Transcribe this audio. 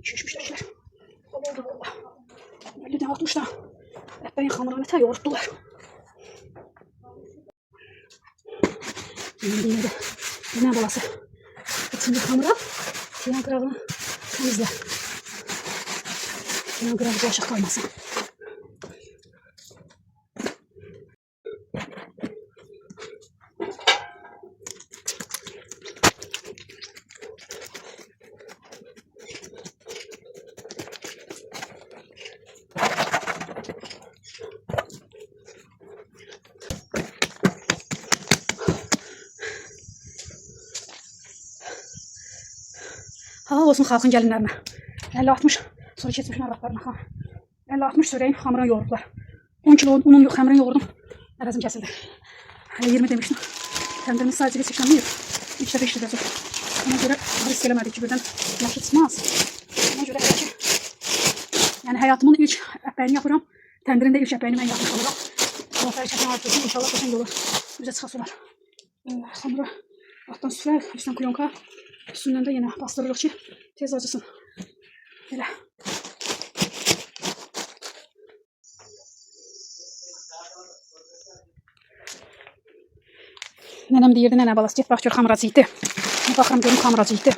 Şişmişler. Oldu valla. 50'den 60'da. Ekmeğin hamurunu ta yoğurttular. Yine de yine balası. İçinde hamura tiyan kralını temizle. Tiyan kralı boşa kalmasın. Halal olsun xalqın gəlinlərinə. 50-60 sonra keçmişin arvadlarına. 50-60 sörəyin hamurunu yoğurdular. 10 kilo unun yox, xəmirin yoğurdum. Əvəzim kəsildi. 20 demişdim. Təndirimiz sadəcə bir seçənliyir. 3 dəfə işlədəcək. Ona görə risk eləmədik ki, birdən yaşı çıxmaz. Ona görə elə ki, yəni həyatımın ilk əppəyini yapıram. Təndirin də ilk əppəyini mən yapmış oluram. Allahları çəkin artırsın. İnşallah başın yolu üzə çıxasılar. Hamuru altdan süfrək, üstdən kuyonka. Üstündən də yenə bastırırıq ki, tez acısın. Elə. Nənəm deyirdi, nənə balası, get bax gör xamır acı idi. Baxıram görüm xamır acı idi.